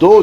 2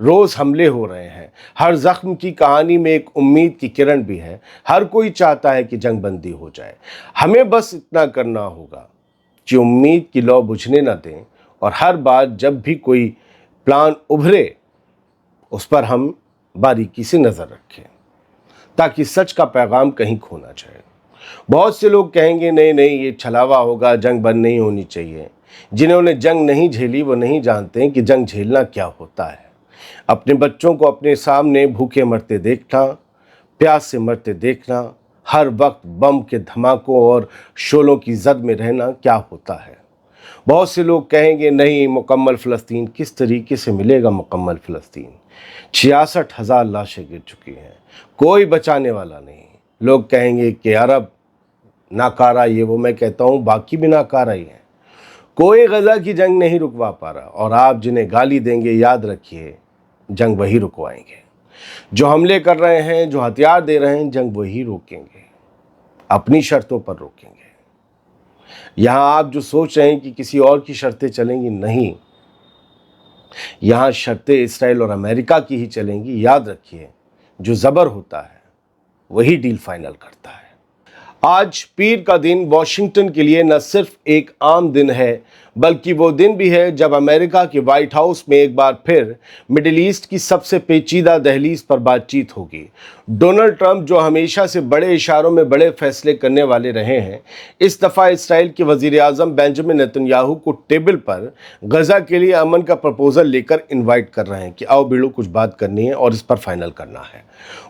روز حملے ہو رہے ہیں، ہر زخم کی کہانی میں ایک امید کی کرن بھی ہے، ہر کوئی چاہتا ہے کہ جنگ بندی ہو جائے۔ ہمیں بس اتنا کرنا ہوگا کہ امید کی لو بجھنے نہ دیں، اور ہر بار جب بھی کوئی پلان ابھرے اس پر ہم باریکی سے نظر رکھیں تاکہ سچ کا پیغام کہیں کھو نہ جائے۔ بہت سے لوگ کہیں گے نہیں یہ چھلاوا ہوگا، جنگ بند نہیں ہونی چاہیے۔ جنہوں نے جنگ نہیں جھیلی وہ نہیں جانتے کہ جنگ جھیلنا کیا ہوتا ہے۔ اپنے بچوں کو اپنے سامنے بھوکے مرتے دیکھنا، پیاس سے مرتے دیکھنا، ہر وقت بم کے دھماکوں اور شعلوں کی زد میں رہنا کیا ہوتا ہے۔ بہت سے لوگ کہیں گے نہیں مکمل فلسطین، کس طریقے سے ملے گا مکمل فلسطین؟ 66,000 لاشیں گر چکی ہیں، کوئی بچانے والا نہیں۔ لوگ کہیں گے کہ عرب ناکارہ یہ وہ، میں کہتا ہوں باقی بھی ناکارہ ہی ہیں۔ کوئی غزہ کی جنگ نہیں رکوا پا رہا، اور آپ جنہیں گالی دیں گے یاد رکھیے جنگ وہی رکوائیں گے۔ جو حملے کر رہے ہیں، جو ہتھیار دے رہے ہیں، جنگ وہی روکیں گے، اپنی شرطوں پر روکیں گے۔ یہاں آپ جو سوچ رہے ہیں کہ کسی اور کی شرطیں چلیں گی، نہیں، یہاں شرطیں اسرائیل اور امریکہ کی ہی چلیں گی۔ یاد رکھیے جو زبر ہوتا ہے وہی ڈیل فائنل کرتا ہے۔ آج پیر کا دن واشنگٹن کے لیے نہ صرف ایک عام دن ہے بلکہ وہ دن بھی ہے جب امریکہ کے وائٹ ہاؤس میں ایک بار پھر مڈل ایسٹ کی سب سے پیچیدہ دہلیز پر بات چیت ہوگی۔ ڈونلڈ ٹرمپ جو ہمیشہ سے بڑے اشاروں میں بڑے فیصلے کرنے والے رہے ہیں، اس دفعہ اسرائیل کے وزیر اعظم بنجامن نیتن یاہو کو ٹیبل پر غزہ کے لیے امن کا پرپوزل لے کر انوائٹ کر رہے ہیں کہ آؤ بیڑو کچھ بات کرنی ہے اور اس پر فائنل کرنا ہے۔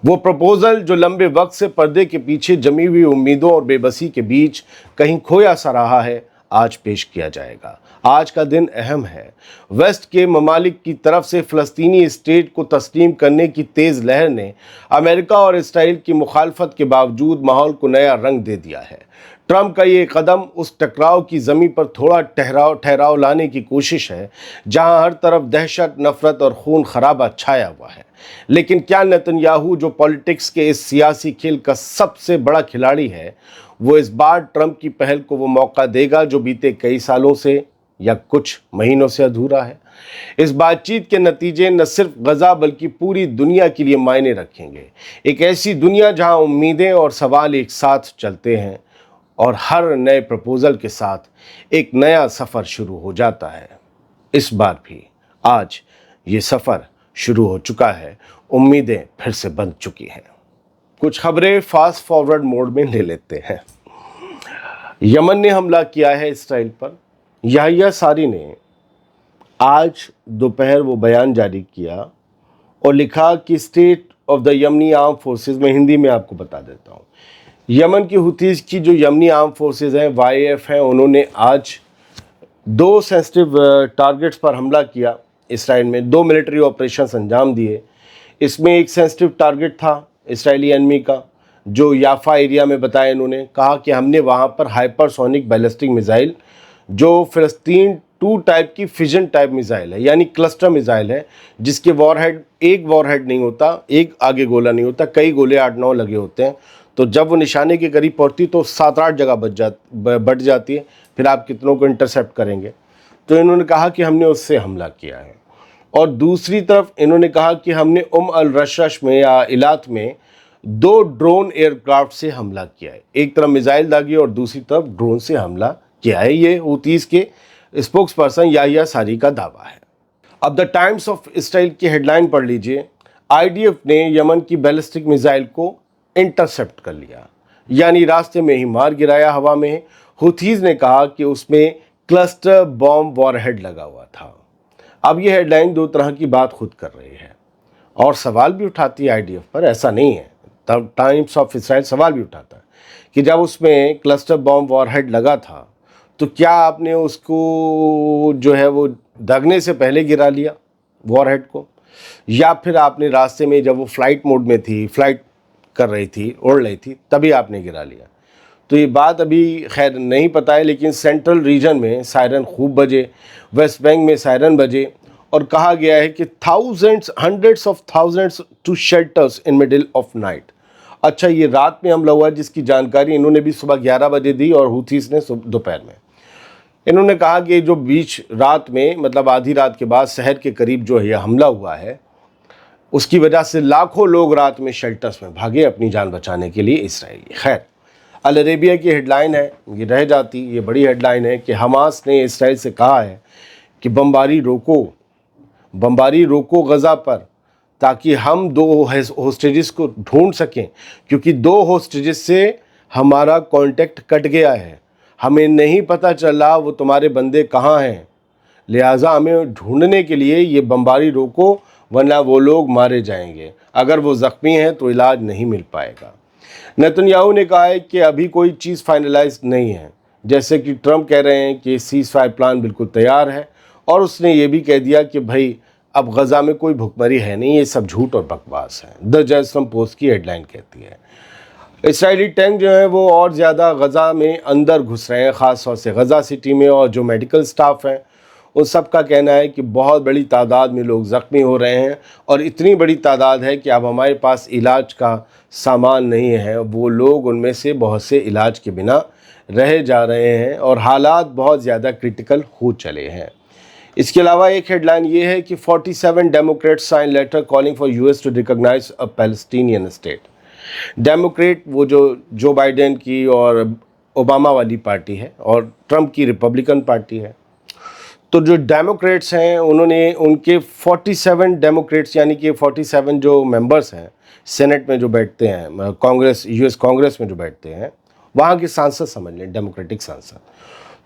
وہ پرپوزل جو لمبے وقت سے پردے کے پیچھے جمی ہوئی امیدوں اور بے بسی کے بیچ کہیں کھویا سا رہا ہے، آج پیش کیا جائے گا۔ آج کا دن اہم ہے۔ ویسٹ کے ممالک کی طرف سے فلسطینی اسٹیٹ کو تسلیم کرنے کی تیز لہر نے امریکہ اور اسرائیل کی مخالفت کے باوجود ماحول کو نیا رنگ دے دیا ہے۔ ٹرمپ کا یہ قدم اس ٹکراؤ کی زمین پر تھوڑا ٹھہراؤ لانے کی کوشش ہے جہاں ہر طرف دہشت، نفرت اور خون خرابہ چھایا ہوا ہے۔ لیکن کیا نیتن یاہو جو پالیٹکس کے اس سیاسی کھیل کا سب سے بڑا کھلاڑی ہے، وہ اس بار ٹرمپ کی پہل کو وہ موقع دے گا جو بیتے کئی سالوں سے یا کچھ مہینوں سے ادھورا ہے؟ اس بات چیت کے نتیجے نہ صرف غزہ بلکہ پوری دنیا کے لیے معنی رکھیں گے۔ ایک ایسی دنیا جہاں امیدیں اور سوال ایک ساتھ چلتے ہیں اور ہر نئے پرپوزل کے ساتھ ایک نیا سفر شروع ہو جاتا ہے۔ اس بار بھی آج یہ سفر شروع ہو چکا ہے، امیدیں پھر سے بن چکی ہیں۔ کچھ خبریں فاسٹ فارورڈ موڈ میں لے لیتے ہیں۔ یمن نے حملہ کیا ہے اسرائیل پر۔ یحییٰ ساری نے آج دوپہر وہ بیان جاری کیا اور لکھا کہ اسٹیٹ آف دا یمنی آرم فورسز، میں ہندی میں آپ کو بتا دیتا ہوں، یمن کی حوتیز کی جو یمنی آرم فورسز ہیں، وائی ایف ہیں، انہوں نے آج 2 سینسٹیو ٹارگٹس پر حملہ کیا اسرائیل میں، 2 ملٹری آپریشنز انجام دیے۔ اس میں ایک سینسٹیو ٹارگٹ تھا اسرائیلی انمی کا جو یافا ایریا میں بتایا، انہوں نے کہا کہ ہم نے وہاں پر ہائپر سونک بیلسٹک میزائل جو فلسطین 2 ٹائپ کی فیژن ٹائپ میزائل ہے، یعنی کلسٹر میزائل ہے، جس کے وار ہیڈ ایک وار ہیڈ نہیں ہوتا، ایک آگے گولہ نہیں ہوتا، کئی گولے 8-9 لگے ہوتے ہیں، تو جب وہ نشانے کے قریب پہنچتی تو 7-8 جگہ بٹ جاتی ہے، پھر آپ کتنوں کو انٹرسیپٹ کریں گے؟ تو انہوں نے کہا کہ ہم نے اس سے حملہ کیا ہے۔ اور دوسری طرف انہوں نے کہا کہ ہم نے الرشش میں یا ایلات میں 2 ڈرون ایئر کرافٹ سے حملہ کیا ہے، ایک طرف میزائل داغی اور دوسری طرف ڈرون سے حملہ کیا ہے۔ یہ حوتیز کے اسپوکس پرسن یحییٰ ساری کا دعویٰ ہے۔ اب دا ٹائمز آف اسرائیل کی ہیڈ لائن پڑھ لیجئے، آئی ڈی ایف نے یمن کی بیلسٹک میزائل کو انٹرسیپٹ کر لیا، یعنی راستے میں ہی مار گرایا ہوا میں۔ حوتیز نے کہا کہ اس میں کلسٹر بوم وار ہیڈ لگا ہوا تھا۔ اب یہ ہیڈ لائن 2 طرح کی بات خود کر رہی ہے اور سوال بھی اٹھاتی ہے آئی ڈی ایف پر، ایسا نہیں ہے، ٹائمز آف اسرائیل سوال بھی اٹھاتا ہے کہ جب اس میں کلسٹر بوم وار ہیڈ لگا تھا تو کیا آپ نے اس کو جو ہے وہ دگنے سے پہلے گرا لیا وار ہیڈ کو، یا پھر آپ نے راستے میں جب وہ فلائٹ موڈ میں تھی، فلائٹ کر رہی تھی، اڑ رہی تھی، تبھی آپ نے گرا لیا؟ تو یہ بات ابھی خیر نہیں پتہ ہے، لیکن سینٹرل ریجن میں سائرن خوب بجے، ویسٹ بینک میں سائرن بجے، اور کہا گیا ہے کہ hundreds of thousands to shelters in middle of night. اچھا، یہ رات میں حملہ ہوا جس کی جانکاری انہوں نے بھی صبح 11 بجے دی اور حوتیز نے دوپہر میں۔ انہوں نے کہا کہ جو بیچ رات میں، مطلب آدھی رات کے بعد سحر کے قریب جو یہ حملہ ہوا ہے، اس کی وجہ سے لاکھوں لوگ رات میں شیلٹرز میں بھاگے اپنی جان بچانے کے لیے اسرائیلی۔ خیر، العربیہ کی ہیڈ لائن ہے، یہ رہ جاتی، یہ بڑی ہیڈ لائن ہے کہ حماس نے اسرائیل سے کہا ہے کہ بمباری روکو غزہ پر، تاکہ ہم 2 ہوسٹیجز کو ڈھونڈ سکیں، کیونکہ 2 ہوسٹیجز سے ہمارا کانٹیکٹ کٹ گیا ہے، ہمیں نہیں پتہ چلا وہ تمہارے بندے کہاں ہیں، لہٰذا ہمیں ڈھونڈنے کے لیے یہ بمباری روکو، ورنہ وہ لوگ مارے جائیں گے، اگر وہ زخمی ہیں تو علاج نہیں مل پائے گا۔ نیتن یاہو نے کہا ہے کہ ابھی کوئی چیز فائنلائز نہیں ہے، جیسے کہ ٹرمپ کہہ رہے ہیں کہ سیز فائر پلان بالکل تیار ہے، اور اس نے یہ بھی کہہ دیا کہ بھائی اب غزہ میں کوئی بھوک مری ہے نہیں، یہ سب جھوٹ اور بکواس ہے۔ دی جیروسلم پوسٹ کی ہیڈ لائن کہتی ہے اسرائیلی ٹینک جو ہیں وہ اور زیادہ غزہ میں اندر گھس رہے ہیں، خاص طور سے غزہ سٹی میں، اور جو میڈیکل سٹاف ہیں ان سب کا کہنا ہے کہ بہت بڑی تعداد میں لوگ زخمی ہو رہے ہیں، اور اتنی بڑی تعداد ہے کہ اب ہمارے پاس علاج کا سامان نہیں ہے، وہ لوگ ان میں سے بہت سے علاج کے بنا رہ جا رہے ہیں، اور حالات بہت زیادہ کرٹیکل ہو چلے ہیں۔ اس کے علاوہ ایک ہیڈ لائن یہ ہے کہ 47 Democrats sign letter calling for US to recognize a Palestinian state. Democrat وہ جو بائیڈن کی اور اوباما والی پارٹی ہے، اور ٹرمپ کی ریپبلکن پارٹی ہے، تو جو ڈیموکریٹس ہیں انہوں نے ان کے 47 ڈیموکریٹس یعنی کہ 47 جو ممبرس ہیں سینٹ میں جو بیٹھتے ہیں، کانگریس US کانگریس میں جو بیٹھتے ہیں، وہاں کے سانسد سمجھ لیں، ڈیموکریٹک سانسد،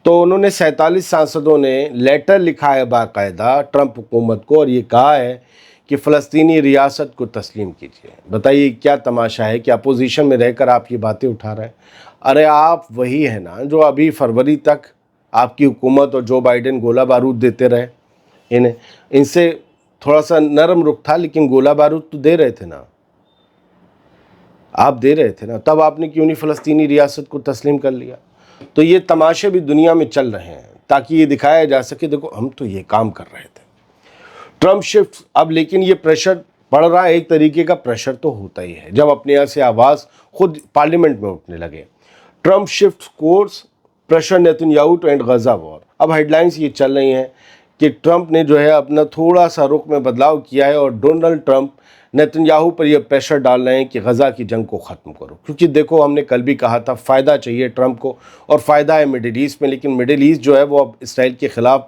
تو انہوں نے 47 سانسدوں نے لیٹر لکھا ہے باقاعدہ ٹرمپ حکومت کو، اور یہ کہا ہے کہ فلسطینی ریاست کو تسلیم کیجیے۔ بتائیے کیا تماشا ہے کہ اپوزیشن میں رہ کر آپ یہ باتیں اٹھا رہے ہیں؟ ارے آپ وہی ہیں نا جو ابھی فروری تک آپ کی حکومت اور جو بائیڈن گولہ بارود دیتے رہے، ان سے تھوڑا سا نرم رخ تھا، لیکن گولہ بارود تو دے رہے تھے نا، آپ دے رہے تھے نا، تب آپ نے کیوں نہیں فلسطینی ریاست کو تسلیم کر لیا؟ تو یہ تماشے بھی دنیا میں چل رہے ہیں تاکہ یہ دکھایا جا سکے دیکھو ہم تو یہ کام کر رہے تھے۔ ٹرمپ شفٹ اب، لیکن یہ پریشر پڑ رہا ہے، ایک طریقے کا پریشر تو ہوتا ہی ہے جب اپنے یہاں سے آواز خود پارلیمنٹ میں اٹھنے لگے۔ Trump shift course pressure Netanyahu to end Gaza war. اب ہیڈ لائنز یہ چل رہی ہیں کہ ٹرمپ نے جو ہے اپنا تھوڑا سا رخ میں بدلاؤ کیا ہے، اور ڈونلڈ ٹرمپ نیتن یاہو پر یہ پریشر ڈال رہے ہیں کہ غزہ کی جنگ کو ختم کرو، کیونکہ دیکھو ہم نے کل بھی کہا تھا فائدہ چاہیے ٹرمپ کو، اور فائدہ ہے مڈل ایسٹ میں، لیکن مڈل ایسٹ جو ہے وہ اب اسرائیل کے خلاف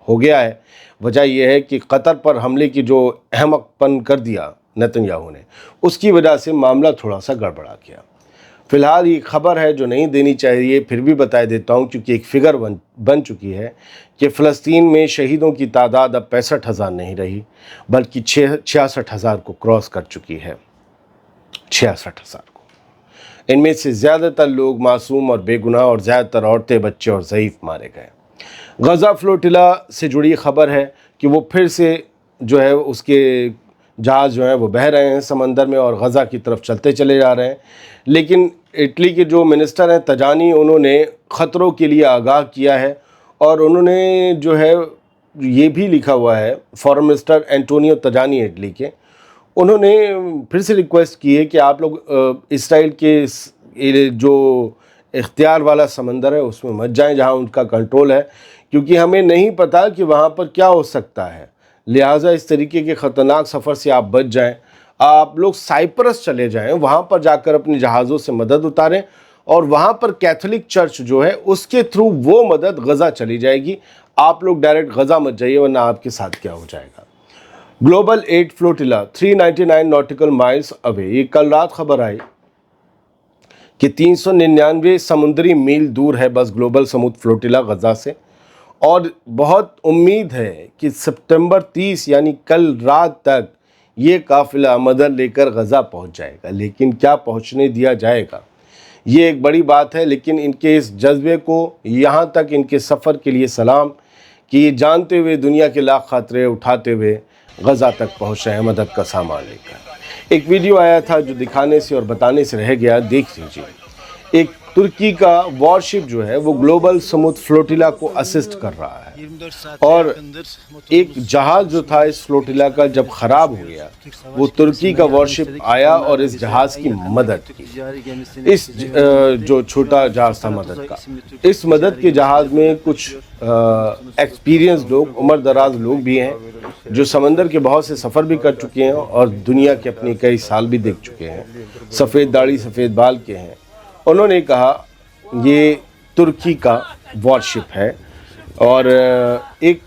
ہو گیا ہے۔ وجہ یہ ہے کہ قطر پر حملے کی جو احمق پن کر دیا نیتن یاہو نے، اس کی وجہ سے معاملہ تھوڑا سا گڑبڑا گیا۔ فی الحال یہ خبر ہے جو نہیں دینی چاہیے، پھر بھی بتا دیتا ہوں کیونکہ ایک فگر بن چکی ہے کہ فلسطین میں شہیدوں کی تعداد اب 65,000 نہیں رہی، بلکہ 66,000 کو کراس کر چکی ہے۔ 66,000 کو، ان میں سے زیادہ تر لوگ معصوم اور بے گناہ، اور زیادہ تر عورتیں، بچے اور ضعیف مارے گئے۔ غزہ فلوٹیلا سے جڑی خبر ہے کہ وہ پھر سے جو ہے اس کے جہاز جو ہیں وہ بہہ رہے ہیں سمندر میں، اور غزہ کی طرف چلتے چلے جا رہے ہیں، لیکن اٹلی کے جو منسٹر ہیں تجانی، انہوں نے خطروں کے لیے آگاہ کیا ہے، اور انہوں نے جو ہے یہ بھی لکھا ہوا ہے، فارن منسٹر اینٹونیو تجانی اٹلی کے، انہوں نے پھر سے ریکویسٹ کی ہے کہ آپ لوگ اسرائیل کے جو اختیار والا سمندر ہے اس میں مت جائیں جہاں ان کا کنٹرول ہے، کیونکہ ہمیں نہیں پتہ کہ وہاں پر کیا ہو سکتا ہے، لہٰذا اس طریقے کے خطرناک سفر سے آپ بچ جائیں۔ آپ لوگ سائپرس چلے جائیں، وہاں پر جا کر اپنے جہازوں سے مدد اتاریں، اور وہاں پر کیتھولک چرچ جو ہے اس کے تھرو وہ مدد غزہ چلی جائے گی، آپ لوگ ڈائریکٹ غزہ مت جائیے ورنہ آپ کے ساتھ کیا ہو جائے گا۔ Global aid flotilla 399 nautical miles away, یہ کل رات خبر آئی کہ 399 سمندری میل دور ہے بس گلوبل سمود فلوٹیلا غزہ سے، اور بہت امید ہے کہ سپتمبر 30 یعنی کل رات تک یہ قافلہ مدد لے کر غزہ پہنچ جائے گا، لیکن کیا پہنچنے دیا جائے گا یہ ایک بڑی بات ہے۔ لیکن ان کے اس جذبے کو، یہاں تک ان کے سفر کے لیے سلام کہ یہ جانتے ہوئے دنیا کے لاکھ خطرے اٹھاتے ہوئے غزہ تک پہنچ رہے ہیں مدد کا سامان لے کر۔ ایک ویڈیو آیا تھا جو دکھانے سے اور بتانے سے رہ گیا، دیکھ لیجیے۔ ایک ترکی کا وارشپ جو ہے وہ گلوبل سمودر فلوٹیلا کو اسسٹ کر رہا ہے، اور ایک جہاز جو تھا اس فلوٹیلا کا جب خراب ہو گیا وہ ترکی کا وارشپ آیا اور اس جہاز کی مدد کی، اس جو چھوٹا جہاز تھا مدد کا، اس مدد کے جہاز میں کچھ ایکسپیرینس لوگ، عمر دراز لوگ بھی ہیں جو سمندر کے بہت سے سفر بھی کر چکے ہیں اور دنیا کے اپنے کئی سال بھی دیکھ چکے ہیں، سفید داڑھی سفید بال کے ہیں۔ انہوں نے کہا یہ ترکی کا وارشپ ہے، اور ایک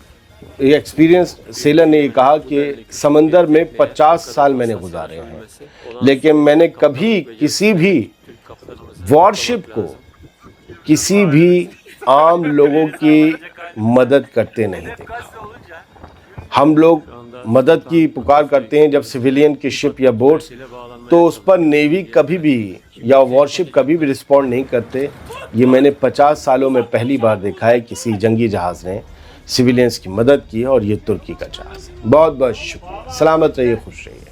ایکسپیرینس سیلر نے یہ کہا کہ سمندر میں 50 سال میں نے گزارے ہیں، لیکن میں نے کبھی کسی بھی وارشپ کو کسی بھی عام لوگوں کی مدد کرتے نہیں دیکھا۔ ہم لوگ مدد کی پکار کرتے ہیں جب سویلین کی شپ یا بوٹس، تو اس پر نیوی کبھی بھی یا وارشپ کبھی بھی رسپونڈ نہیں کرتے۔ یہ میں نے 50 سالوں میں پہلی بار دیکھا ہے کسی جنگی جہاز نے سویلینز کی مدد کی، اور یہ ترکی کا جہاز ہے۔ بہت بہت شکریہ، سلامت رہیے، خوش رہیے۔